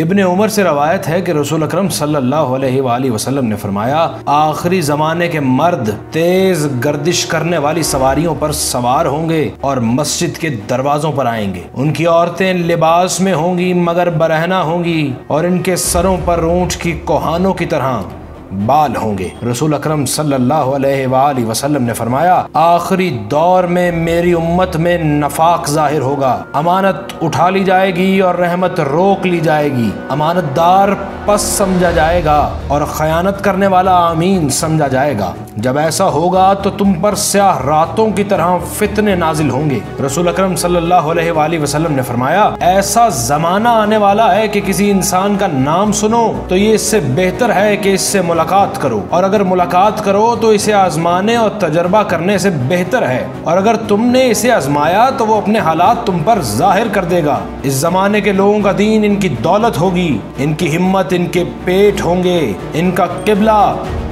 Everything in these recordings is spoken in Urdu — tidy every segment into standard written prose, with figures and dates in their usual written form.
ابن عمر سے روایت ہے کہ رسول اکرم صلی اللہ علیہ وآلہ وسلم نے فرمایا آخری زمانے کے مرد تیز گردش کرنے والی سواریوں پر سوار ہوں گے اور مسجد کے دروازوں پر آئیں گے۔ ان کی عورتیں لباس میں ہوں گی مگر برہنہ ہوں گی اور ان کے سروں پر اونٹ کی کوہانوں کی طرح بال ہوں گے۔ رسول اکرم صلی اللہ علیہ وآلہ وسلم نے فرمایا آخری دور میں میری امت میں نفاق ظاہر ہوگا، امانت اٹھا لی جائے گی اور رحمت روک لی جائے گی، امانت دار پس سمجھا جائے گا اور خیانت کرنے والا امین سمجھا جائے گا۔ جب ایسا ہوگا تو تم پر سیاہ راتوں کی طرح فتنے نازل ہوں گے۔ رسول اکرم صلی اللہ علیہ وآلہ وسلم نے فرمایا ایسا زمانہ آنے والا ہے کہ کسی انسان کا نام سنو تو یہ اس سے بہتر ہے کہ اس سے ملاقات کرو، اور اگر ملاقات کرو تو اسے آزمانے اور تجربہ کرنے سے بہتر ہے، اور اگر تم نے اسے آزمایا تو وہ اپنے حالات تم پر ظاہر کر دے گا۔ اس زمانے کے لوگوں کا دین ان کی دولت ہوگی، ان کی ہمت ان کے پیٹ ہوں گے، ان کا قبلہ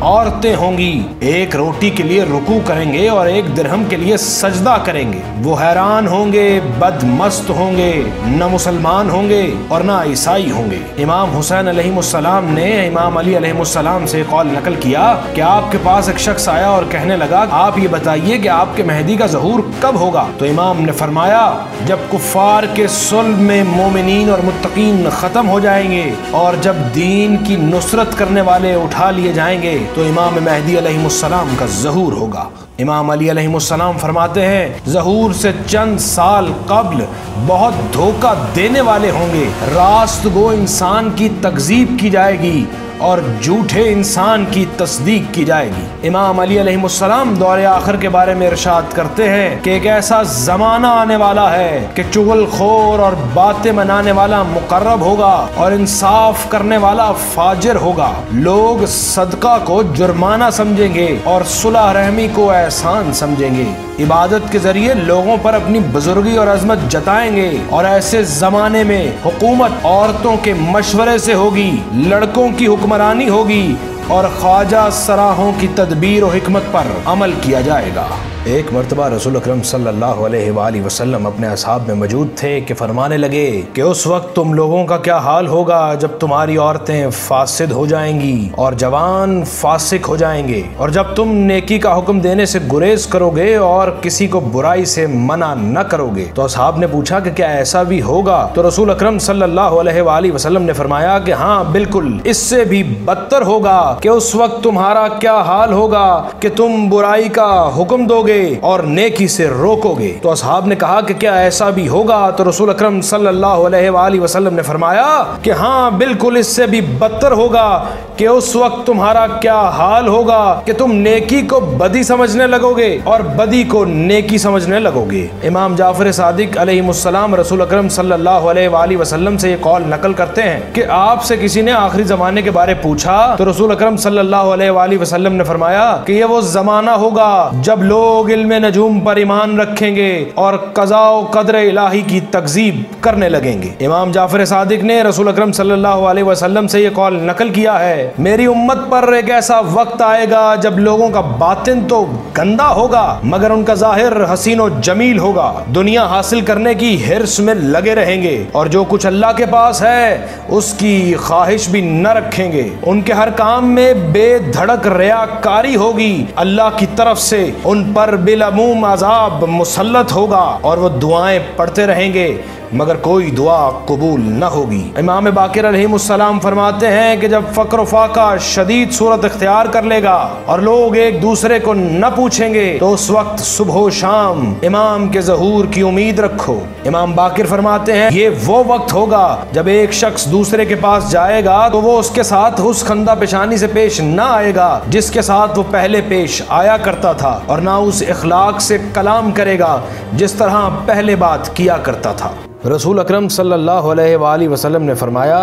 عورتیں ہوں گی، ایک روٹی کے لیے رکوع کریں گے اور ایک درہم کے لیے سجدہ کریں گے، وہ حیران ہوں گے، بد مست ہوں گے، نہ مسلمان ہوں گے اور نہ عیسائی ہوں گے۔ امام حسین علیہ السلام نے امام علی علیہ السلام سے قول نقل کیا کہ آپ کے پاس ایک شخص آیا اور کہنے لگا آپ یہ بتائیے کہ آپ کے مہدی کا ظہور کب ہوگا؟ تو امام نے فرمایا جب کفار کے صلب میں مومنین اور متقین ختم ہو جائیں گے اور جب دین کی نصرت کرنے والے اٹھا لیے جائیں گے تو امام مہدی علیہ السلام کا ظہور ہوگا۔ امام علی علیہ السلام فرماتے ہیں ظہور سے چند سال قبل بہت دھوکہ دینے والے ہوں گے، راست گو انسان کی تکذیب کی جائے گی اور جھوٹے انسان کی تصدیق کی جائے گی۔ امام علی علیہ السلام دور آخر کے بارے میں ارشاد کرتے ہیں کہ ایک ایسا زمانہ آنے والا ہے کہ چغل خور اور باتیں منانے والا مقرب ہوگا اور انصاف کرنے والا فاجر ہوگا، لوگ صدقہ کو جرمانہ سمجھیں گے اور صلح رحمی کو احسان سمجھیں گے، عبادت کے ذریعے لوگوں پر اپنی بزرگی اور عظمت جتائیں گے، اور ایسے زمانے میں حکومت عورتوں کے مشورے سے ہوگی، لڑکوں کی حکمرانی ہوگی اور خواجہ سراہوں کی تدبیر و حکمت پر عمل کیا جائے گا۔ ایک مرتبہ رسول اکرم صلی اللہ علیہ وآلہ وسلم اپنے اصحاب میں موجود تھے کہ فرمانے لگے کہ اس وقت تم لوگوں کا کیا حال ہوگا جب تمہاری عورتیں فاسد ہو جائیں گی اور جوان فاسق ہو جائیں گے، اور جب تم نیکی کا حکم دینے سے گریز کرو گے اور کسی کو برائی سے منع نہ کرو گے۔ تو اصحاب نے پوچھا کہ کیا ایسا بھی ہوگا؟ تو رسول اکرم صلی اللہ علیہ وآلہ وسلم نے فرمایا کہ ہاں بالکل، اس سے بھی بدتر ہوگا کہ اس وقت تمہارا کیا حال ہوگا کہ تم برائی کا حکم دو گے اور نیکی سے روکو گے۔ تو اصحاب نے کہا کہ کیا ایسا بھی ہوگا؟ تو رسول اکرم صلی اللہ علیہ وآلہ وسلم نے فرمایا کہ ہاں بالکل، اس سے بھی بدتر ہوگا کہ اس وقت تمہارا کیا حال ہوگا کہ تم نیکی کو بدی سمجھنے لگو گے اور بدی کو نیکی سمجھنے لگو گے۔ امام جعفر صادق علیہ السلام رسول اکرم صلی اللہ علیہ وآلہ وسلم سے یہ قول نقل کرتے ہیں کہ آپ سے کسی نے آخری زمانے کے بارے پوچھا تو رسول اکرم صلی اللہ علیہ وآلہ وسلم نے فرمایا کہ یہ وہ زمانہ ہوگا جب لوگ علم نجوم پر ایمان رکھیں گے اور قضاء و قدر الہی کی تکذیب کرنے لگیں گے۔ امام جعفر صادق نے رسول اکرم صلی اللہ علیہ وسلم سے یہ قول نقل کیا ہے میری امت پر ایک ایسا وقت آئے گا جب لوگوں کا باطن تو گندا ہوگا مگر ان کا ظاہر حسین و جمیل ہوگا، دنیا حاصل کرنے کی حرص میں لگے رہیں گے اور جو کچھ اللہ کے پاس ہے اس کی خواہش بھی نہ رکھیں گے، ان کے ہر کام میں بے دھڑک ریاکاری ہوگی، اللہ کی طرف سے ان پر بالعموم عذاب مسلط ہوگا اور وہ دعائیں پڑھتے رہیں گے مگر کوئی دعا قبول نہ ہوگی۔ امام باقر علیہ السلام فرماتے ہیں کہ جب فقر و فاقہ شدید صورت اختیار کر لے گا اور لوگ ایک دوسرے کو نہ پوچھیں گے تو اس وقت صبح و شام امام کے ظہور کی امید رکھو۔ امام باقر فرماتے ہیں یہ وہ وقت ہوگا جب ایک شخص دوسرے کے پاس جائے گا تو وہ اس کے ساتھ اس خندہ پیشانی سے پیش نہ آئے گا جس کے ساتھ وہ پہلے پیش آیا کرتا تھا، اور نہ اس اخلاق سے کلام کرے گا جس طرح پہلے بات کیا کرتا تھا۔ رسول اکرم صلی اللہ علیہ وآلہ وسلم نے فرمایا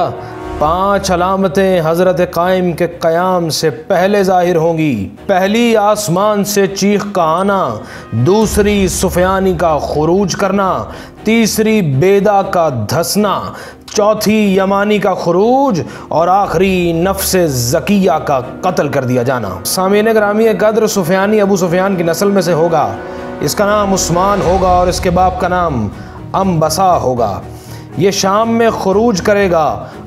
5 علامتیں حضرت قائم کے قیام سے پہلے ظاہر ہوں گی۔ پہلی آسمان سے چیخ کا آنا، دوسری سفیانی کا خروج کرنا، تیسری بیدا کا دھسنا، چوتھی یمانی کا خروج اور آخری نفس زکیہ کا قتل کر دیا جانا۔ سامعین گرامی قدر، سفیانی ابو سفیان کی نسل میں سے ہوگا، اس کا نام عثمان ہوگا اور اس کے باپ کا نام انبسا ہوگا۔ یہ شام میں خروج کرے گا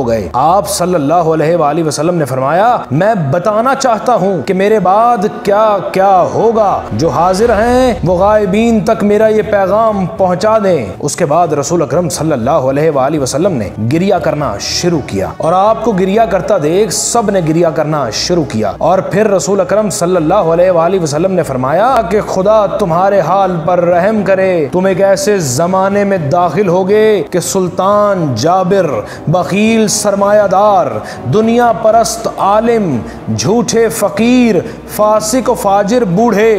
ہو گئے۔ آپ صلی اللہ علیہ وآلہ وسلم نے فرمایا میں بتانا چاہتا ہوں کہ میرے بعد کیا کیا ہوگا، جو حاضر ہیں وہ غائبین تک میرا یہ پیغام پہنچا دیں۔ اس کے بعد رسول اکرم صلی اللہ علیہ وآلہ وسلم نے گریہ کرنا شروع کیا، اور آپ کو گریہ کرتا دیکھ سب نے گریہ کرنا شروع کیا۔ اور پھر رسول اکرم صلی اللہ علیہ وآلہ وسلم نے فرمایا کہ خدا تمہارے حال پر رحم کرے، تم ایک ایسے زمانے میں داخل ہوگے کہ سلطان، جابر، بخیل سرمایہ دار، دنیا پرست عالم، جھوٹے فقیر، فاسق و فاجر بوڑھے،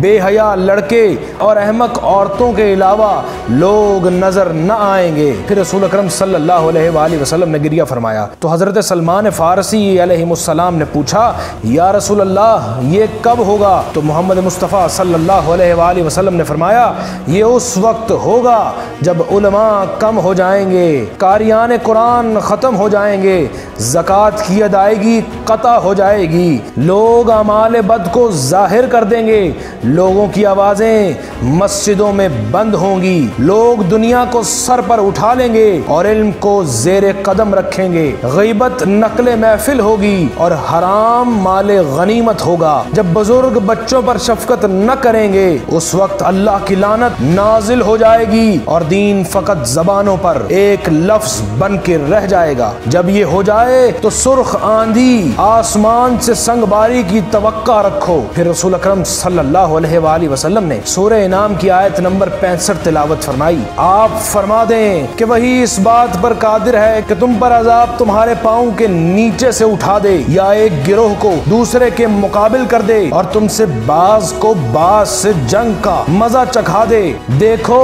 بے حیا لڑکے اور احمق عورتوں کے علاوہ لوگ نظر نہ آئیں گے۔ پھر رسول اکرم صلی اللہ علیہ وآلہ وسلم نے گریہ فرمایا تو حضرت سلمان فارسی علیہ السلام نے پوچھا یا رسول اللہ یہ کب ہوگا؟ تو محمد مصطفیٰ صلی اللہ علیہ وآلہ وسلم نے فرمایا یہ اس وقت ہوگا جب علماء کم ہو جائیں گے، قاریان قرآن ختم ہو جائیں گے، زکوٰۃ کی ادائیگی قطع ہو جائے گی، لوگ اعمال بد کو ظاہر کر دیں گے، لوگوں کی آوازیں مسجدوں میں بند ہوں گی، لوگ دنیا کو سر پر اٹھا لیں گے اور علم کو زیر قدم رکھیں گے، غیبت نقل محفل ہوگی اور حرام مال غنیمت ہوگا۔ جب بزرگ بچوں پر شفقت نہ کریں گے اس وقت اللہ کی لعنت نازل ہو جائے گی اور دین فقط زبانوں پر ایک لفظ بن کے رہ جائے گا۔ جب یہ ہو جائے تو سرخ آندھی آسمان سے سنگ باری کی توقع رکھو۔ پھر رسول اکرم صلی اللہ علیہ وآلہ وسلم نے سورہ انعام کی آیت نمبر 65 تلاوت فرمائی۔ آپ فرما دیں کہ وہی اس بات پر قادر ہے کہ تم پر عذاب تمہارے پاؤں کے نیچے سے اٹھا دے یا ایک گروہ کو دوسرے کے مقابل کر دے اور تم سے بعض کو بعض سے جنگ کا مزہ چکھا دے۔ دیکھو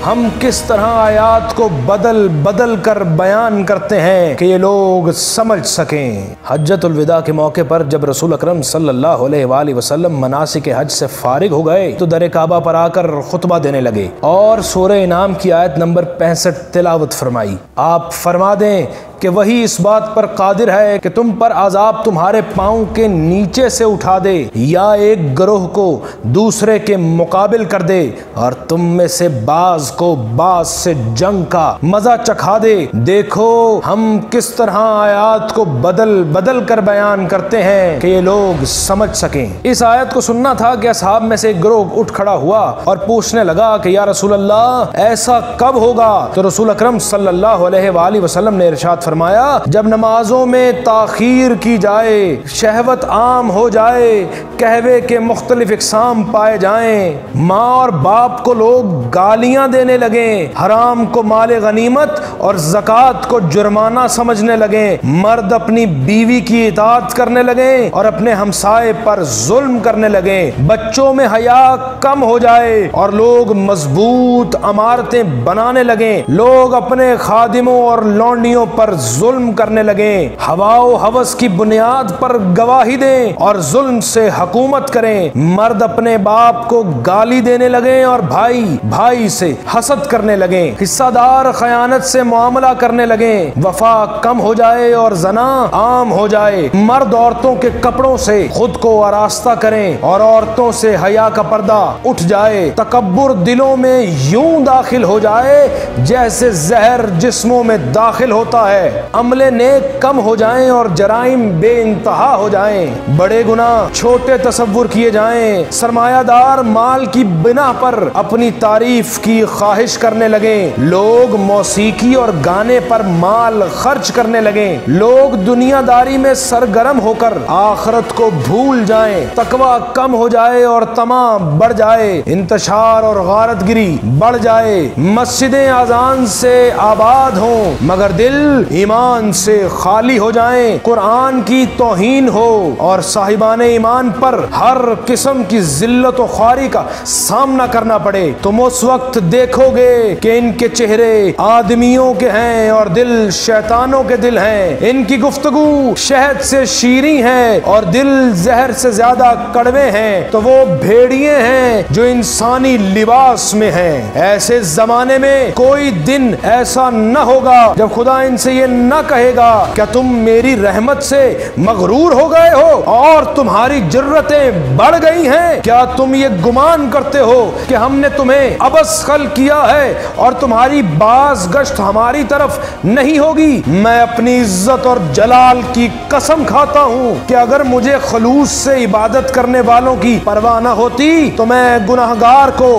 ہم کس طرح آیات کو بدل بدل کر بیان کرتے ہیں کہ یہ لوگ سمجھ سکیں۔ حجۃ الوداع کے موقع پر جب رسول اکرم صلی اللہ علیہ وآلہ وسلم مناسک حج سے فارغ ہو گئے تو در کعبہ پر آ کر خطبہ دینے لگے اور سورہ انعام کی آیت نمبر 65 تلاوت فرمائی۔ آپ فرما دیں کہ وہی اس بات پر قادر ہے کہ تم پر عذاب تمہارے پاؤں کے نیچے سے اٹھا دے یا ایک گروہ کو دوسرے کے مقابل کر دے اور تم میں سے بعض کو بعض سے جنگ کا مزہ چکھا دے۔ دیکھو ہم کس طرح آیات کو بدل بدل کر بیان کرتے ہیں کہ یہ لوگ سمجھ سکیں۔ اس آیت کو سننا تھا کہ اصحاب میں سے ایک گروہ اٹھ کھڑا ہوا اور پوچھنے لگا کہ یا رسول اللہ ایسا کب ہوگا؟ تو رسول اکرم صلی اللہ علیہ وآلہ وسلم نے ارشاد فرمایا جب نمازوں میں تاخیر کی جائے، شہوت عام ہو جائے، قہوے کے مختلف اقسام پائے جائیں، ماں اور باپ کو لوگ گالیاں دینے لگیں، حرام کو مال غنیمت اور زکوٰۃ کو جرمانہ سمجھنے لگیں، مرد اپنی بیوی کی اطاعت کرنے لگیں اور اپنے ہمسائے پر ظلم کرنے لگیں، بچوں میں حیا کم ہو جائے اور لوگ مضبوط عمارتیں بنانے لگیں، لوگ اپنے خادموں اور لونڈیوں پر ظلم کرنے لگیں، ہوا و ہوس کی بنیاد پر گواہی دیں اور ظلم سے حکومت کریں، مرد اپنے باپ کو گالی دینے لگیں اور بھائی بھائی سے حسد کرنے لگیں، حصہ دار خیانت سے معاملہ کرنے لگیں، وفا کم ہو جائے اور زنا عام ہو جائے، مرد عورتوں کے کپڑوں سے خود کو آراستہ کریں اور عورتوں سے حیا کا پردہ اٹھ جائے، تکبر دلوں میں یوں داخل ہو جائے جیسے زہر جسموں میں داخل ہوتا ہے، عمل نیک کم ہو جائیں اور جرائم بے انتہا ہو جائیں، بڑے گناہ چھوٹے تصور کیے جائیں، سرمایہ دار مال کی بنا پر اپنی تعریف کی خواہش کرنے لگیں، لوگ موسیقی اور گانے پر مال خرچ کرنے لگیں، لوگ دنیا داری میں سرگرم ہو کر آخرت کو بھول جائیں، تقوی کم ہو جائے اور طمع بڑھ جائے، انتشار اور غارت گری بڑھ جائے، مسجدیں اذان سے آباد ہوں مگر دل ایمان سے خالی ہو جائیں، قرآن کی توہین ہو اور صاحبان ایمان پر ہر قسم کی ذلت و خواری کا سامنا کرنا پڑے، تم اس وقت دیکھو گے کہ ان کے چہرے آدمیوں کے ہیں اور دل شیطانوں کے دل ہیں، ان کی گفتگو شہد سے شیریں ہے اور دل زہر سے زیادہ کڑوے ہیں، تو وہ بھیڑیے ہیں جو انسانی لباس میں ہیں۔ ایسے زمانے میں کوئی دن ایسا نہ ہوگا جب خدا ان سے یہ نہ کہے گا کیا تم میری رحمت سے مغرور ہو گئے ہو اور تمہاری جرتیں بڑھ گئی ہیں؟ کیا تم یہ گمان کرتے ہو کہ ہم نے تمہیں عبث خلق کیا ہے اور تمہاری باز گشت ہماری طرف نہیں ہوگی؟ میں اپنی عزت اور جلال کی قسم کھاتا ہوں کہ اگر مجھے خلوص سے عبادت کرنے والوں کی پرواہ نہ ہوتی تو میں گناہگار کو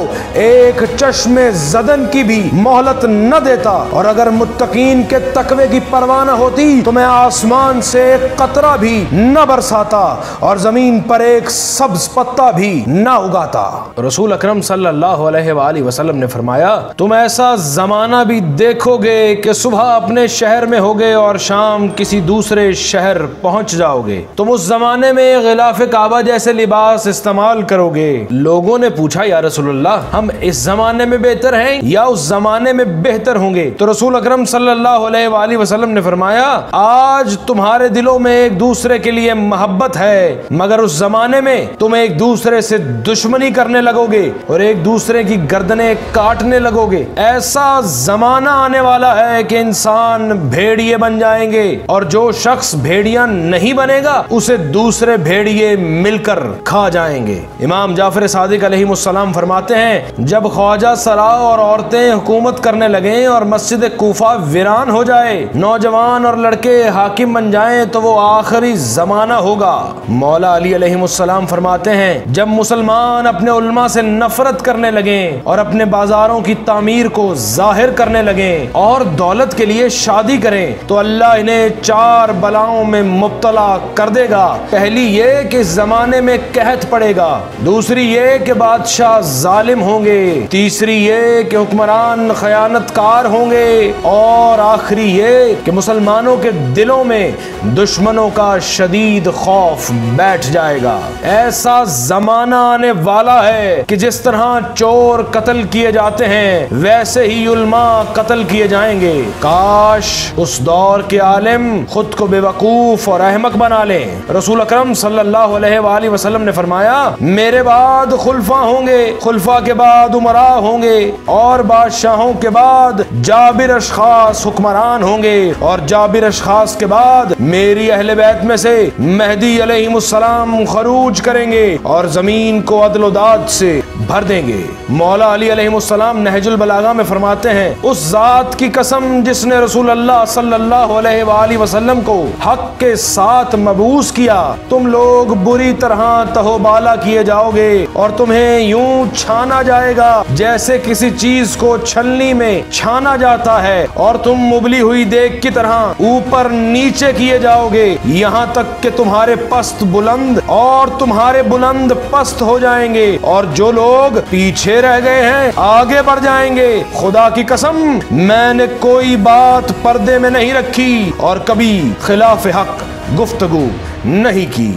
ایک چشم زدن کی بھی مہلت نہ دیتا، اور اگر متقین کے تقوی کی پرواہ نہ ہوتی تو میں آسمان سے ایک قطرہ بھی نہ برساتا اور زمین پر ایک سبز پتا بھی نہ اگاتا۔ رسول اکرم صلی اللہ علیہ وآلہ وسلم نے فرمایا، تم ایسا زمانہ بھی دیکھو گے کہ صبح اپنے شہر میں ہوگے اور شام کسی دوسرے شہر پہنچ جاؤ گے، تم اس زمانے میں غلاف کعبہ جیسے لباس استعمال کرو گے۔ لوگوں نے پوچھا، یا رسول اللہ، ہم اس زمانے میں بہتر ہیں یا اس زمانے میں بہتر ہوں گے؟ تو رسول اکرم صلی اللہ علیہ وآلہ وسلم نے فرمایا، آج تمہارے دلوں میں ایک دوسرے کے لیے محبت ہے، مگر اس زمانے میں تم ایک دوسرے سے دشمنی کرنے لگو گے اور ایک دوسرے کی گردنیں کاٹنے لگو گے۔ ایسا زمانہ آنے والا ہے کہ انسان بھیڑیے بن جائیں گے، اور جو شخص بھیڑیا نہیں بنے گا اسے دوسرے بھیڑیے مل کر کھا جائیں گے۔ امام جعفر صادق علیہ السلام فرماتے ہیں، جب خواجہ سرا اور عورتیں حکومت کرنے لگیں اور مسجد کوفہ ویران ہو جائے، نوجوان اور لڑکے حاکم بن جائیں، تو وہ آخری زمانہ ہوگا۔ مولا علی علیہ السلام فرماتے ہیں، جب مسلمان اپنے علماء سے نفرت کرنے لگیں اور اپنے بازاروں کی تعمیر کو ظاہر کرنے لگیں اور دولت کے لیے شادی کریں تو اللہ انہیں 4 بلاؤں میں مبتلا کر دے گا۔ پہلی یہ کہ اس زمانے میں قحط پڑے گا، دوسری یہ کہ بادشاہ ظالم ہوں گے، تیسری یہ کہ حکمران خیانت کار ہوں گے، اور آخری یہ کہ مسلمانوں کے دلوں میں دشمنوں کا شدید خوف بیٹھ جائے گا۔ ایسا زمانہ آنے والا ہے کہ جس طرح چور قتل کیے جاتے ہیں ویسے ہی علماء قتل کیے جائیں گے۔ کاش اس دور کے عالم خود کو بے وقوف اور احمق بنا لیں۔ رسول اکرم صلی اللہ علیہ وآلہ وسلم نے فرمایا، میرے بعد خلفاء ہوں گے، خلفاء کے بعد امراء ہوں گے، اور بادشاہوں کے بعد جابر اشخاص حکمران ہوں گے، اور جابر اشخاص کے بعد میری اہل بیت میں سے مہدی علیہ السلام خروج کریں گے اور زمین کو عدل و داد سے بھر دیں گے۔ مولا علی علیہ السلام نہج البلاغہ میں فرماتے ہیں، اس ذات کی قسم جس نے رسول اللہ صلی اللہ علیہ وآلہ وسلم کو حق کے ساتھ مبعوث کیا، تم لوگ بری طرح تہو بالا کیے جاؤ گے اور تمہیں یوں چھانا جائے گا جیسے کسی چیز کو چھلنی میں چھانا جاتا ہے، اور تم مبلی ہوئی دیگ کی طرح اوپر نیچے کیے جاؤ گے، یہاں تک کہ تمہارے پست بلند اور تمہارے بلند پست ہو جائیں گے، اور جو لوگ پیچھے رہ گئے ہیں آگے بڑھ جائیں گے۔ خدا کی قسم میں نے کوئی بات پردے میں نہیں رکھی اور کبھی خلاف حق گفتگو نہیں کی۔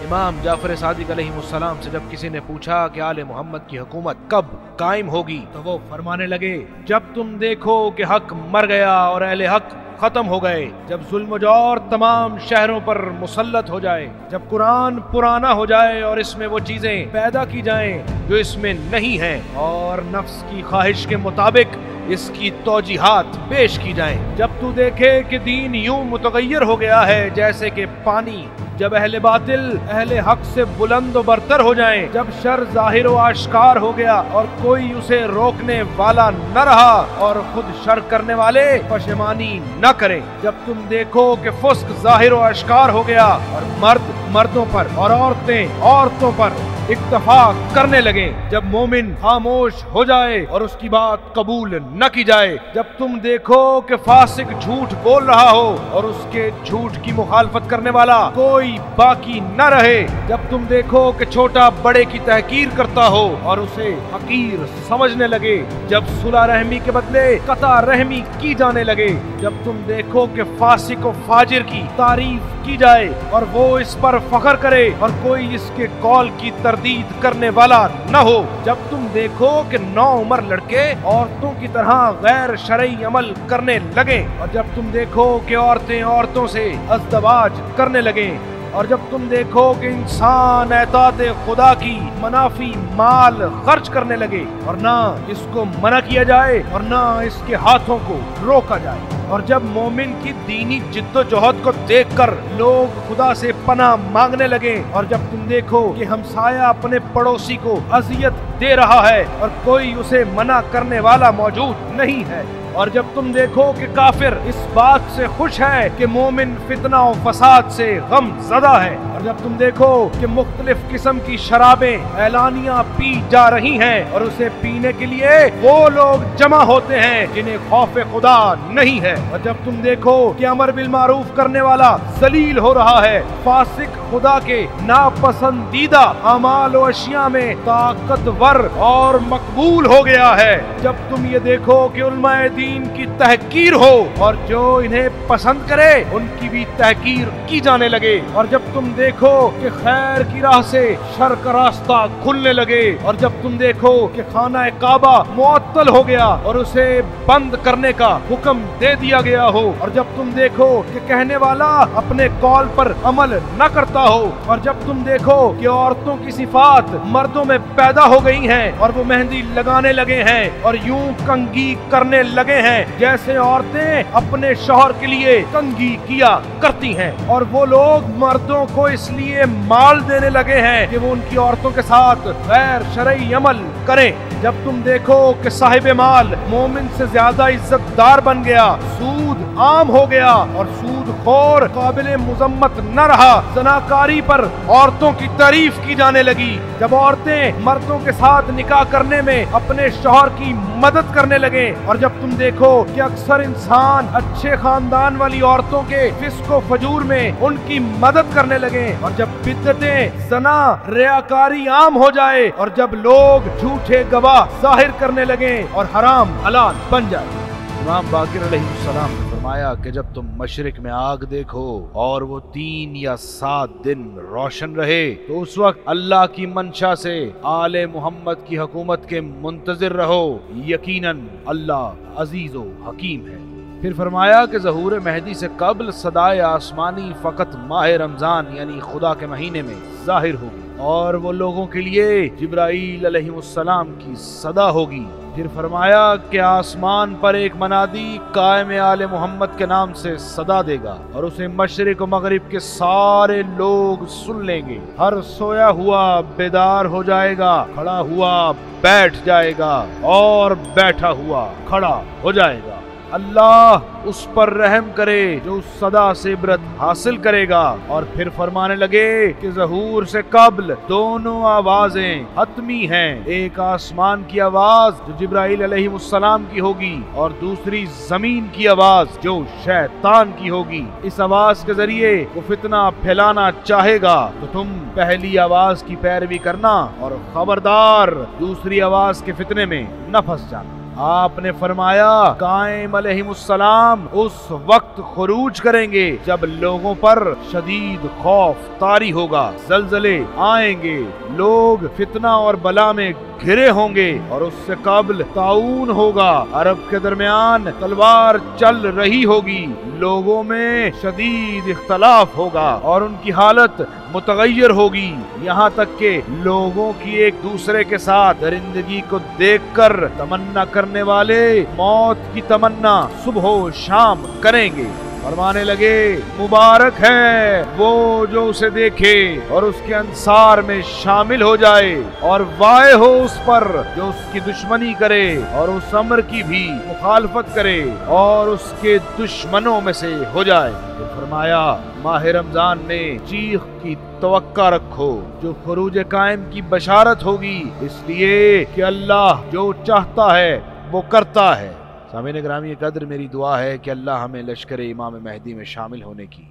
امام جعفر صادق علیہ السلام سے جب کسی نے پوچھا کہ آل محمد کی حکومت کب قائم ہوگی تو وہ فرمانے لگے، جب تم دیکھو کہ حق مر گیا اور اہل حق ختم ہو گئے، جب ظلم و جور تمام شہروں پر مسلط ہو جائے، جب قرآن پرانا ہو جائے اور اس میں وہ چیزیں پیدا کی جائیں جو اس میں نہیں ہیں، اور نفس کی خواہش کے مطابق اس کی توجیحات پیش کی جائیں، جب تو دیکھے کہ دین یوں متغیر ہو گیا ہے جیسے کہ پانی، جب اہل باطل اہل حق سے بلند و برتر ہو جائیں، جب شر ظاہر و آشکار ہو گیا اور کوئی اسے روکنے والا نہ رہا اور خود شر کرنے والے پشیمانی نہ کریں، جب تم دیکھو کہ فسق ظاہر و آشکار ہو گیا اور مرد مردوں پر اور عورتیں عورتوں پر اکتفا کرنے لگیں، جب مومن خاموش ہو جائے اور اس کی بات قبول نہ کی جائے، جب تم دیکھو کہ فاسق جھوٹ بول رہا ہو اور اس کے جھوٹ کی مخالفت کرنے والا کوئی باقی نہ رہے، جب تم دیکھو کہ چھوٹا بڑے کی تحقیر کرتا ہو اور اسے حقیر سمجھنے لگے، جب صلح رحمی کے بدلے قطع رحمی کی جانے لگے، جب تم دیکھو کہ فاسق و فاجر کی تعریف کی جائے اور وہ اس پر فخر کرے اور کوئی اس کے قول کی تردید کرنے والا نہ ہو، جب تم دیکھو کہ نوعمر لڑکے عورتوں کی طرح غیر شرعی عمل کرنے لگیں، اور جب تم دیکھو کہ عورتیں عورتوں سے ازدواج کرنے لگیں، اور جب تم دیکھو کہ انسان اطاعت خدا کی منافی مال خرچ کرنے لگے اور نہ اس کو منع کیا جائے اور نہ اس کے ہاتھوں کو روکا جائے، اور جب مومن کی دینی جدوجہد کو دیکھ کر لوگ خدا سے پناہ مانگنے لگے، اور جب تم دیکھو کہ ہمسایہ اپنے پڑوسی کو اذیت دے رہا ہے اور کوئی اسے منع کرنے والا موجود نہیں ہے، اور جب تم دیکھو کہ کافر اس بات سے خوش ہے کہ مومن فتنہ و فساد سے غم زدہ ہے، اور جب تم دیکھو کہ مختلف قسم کی شرابیں اعلانیہ پی جا رہی ہیں اور اسے پینے کے لیے وہ لوگ جمع ہوتے ہیں جنہیں خوف خدا نہیں ہے، اور جب تم دیکھو کہ امر بالمعروف کرنے والا ذلیل ہو رہا ہے، فاسق خدا کے ناپسندیدہ اعمال و اشیاء میں طاقتور اور مقبول ہو گیا ہے، جب تم یہ دیکھو کہ علماء دین کی تحقیر ہو اور جو انہیں پسند کرے ان کی بھی تحقیر کی جانے لگے، اور جب تم دیکھو کہ خیر کی راہ سے شر کا راستہ کھلنے لگے، اور جب تم دیکھو کہ خانہ کعبہ معطل ہو گیا اور اسے بند کرنے کا حکم دے دیا گیا ہو، اور جب تم دیکھو کہ کہنے والا اپنے قول پر عمل نہ کرتا ہو، اور جب تم دیکھو کہ عورتوں کی صفات مردوں میں پیدا ہو گئی ہیں اور وہ مہندی لگانے لگے ہیں اور یوں کنگھی کرنے لگے ہیں جیسے عورتیں اپنے شوہر کے لیے کنگھی کیا کرتی ہیں، اور وہ لوگ مردوں کو اس لیے مال دینے لگے ہیں کہ وہ ان کی عورتوں کے ساتھ غیر شرعی عمل کریں، جب تم دیکھو کہ صاحب مال مومن سے زیادہ عزت دار بن گیا، سود عام ہو گیا اور سود خور قابل مذمت نہ رہا، زناکاری پر عورتوں کی تعریف کی جانے لگی، جب عورتیں مردوں کے ساتھ نکاح کرنے میں اپنے شوہر کی مدد کرنے لگے، اور جب تم دیکھو کہ اکثر انسان اچھے خاندان والی عورتوں کے فسق و فجور میں ان کی مدد کرنے لگے، اور جب بدعتیں، زنا، ریاکاری عام ہو جائے، اور جب لوگ جھوٹے گواہ ظاہر کرنے لگے اور حرام حلال بن جائے۔ امام باقر علیہ السلام نے فرمایا کہ جب تم مشرق میں آگ دیکھو اور وہ 3 یا 7 دن روشن رہے تو اس وقت اللہ کی منشا سے آل محمد کی حکومت کے منتظر رہو، یقیناً اللہ عزیز و حکیم ہے۔ پھر فرمایا کہ ظہور مہدی سے قبل صدائے آسمانی فقط ماہ رمضان یعنی خدا کے مہینے میں ظاہر ہوگی، اور وہ لوگوں کے لیے جبرائیل علیہ السلام کی صدا ہوگی۔ پھر فرمایا کہ آسمان پر ایک منادی قائم آل محمد کے نام سے صدا دے گا اور اسے مشرق و مغرب کے سارے لوگ سن لیں گے، ہر سویا ہوا بیدار ہو جائے گا، کھڑا ہوا بیٹھ جائے گا اور بیٹھا ہوا کھڑا ہو جائے گا۔ اللہ اس پر رحم کرے جو اس صدا سے عبرت حاصل کرے گا۔ اور پھر فرمانے لگے کہ ظہور سے قبل دونوں آوازیں حتمی ہیں، ایک آسمان کی آواز جو جبرائیل علیہ السلام کی ہوگی اور دوسری زمین کی آواز جو شیطان کی ہوگی۔ اس آواز کے ذریعے وہ فتنہ پھیلانا چاہے گا تو تم پہلی آواز کی پیروی کرنا اور خبردار دوسری آواز کے فتنے میں نہ پھنس جانا۔ آپ نے فرمایا قائم علیہ السلام اس وقت خروج کریں گے جب لوگوں پر شدید خوف طاری ہوگا، زلزلے آئیں گے، لوگ فتنہ اور بلا میں گھرے ہوں گے، اور اس سے قبل طاعون ہوگا، عرب کے درمیان تلوار چل رہی ہوگی، لوگوں میں شدید اختلاف ہوگا اور ان کی حالت متغیر ہوگی، یہاں تک کہ لوگوں کی ایک دوسرے کے ساتھ درندگی کو دیکھ کر تمنا کرنے والے موت کی تمنا صبح و شام کریں گے۔ فرمانے لگے مبارک ہے وہ جو اسے دیکھے اور اس کے انصار میں شامل ہو جائے، اور وائے ہو اس پر جو اس کی دشمنی کرے اور اس امر کی بھی مخالفت کرے اور اس کے دشمنوں میں سے ہو جائے۔ تو فرمایا ماہ رمضان میں چیخ کی توقع رکھو جو خروج قائم کی بشارت ہوگی، اس لیے کہ اللہ جو چاہتا ہے وہ کرتا ہے۔ سامعین گرامی قدر، میری دعا ہے کہ اللہ ہمیں لشکر امام مہدی میں شامل ہونے کی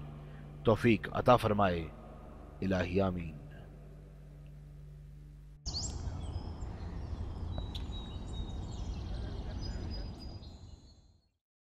توفیق عطا فرمائے۔ الہی آمین۔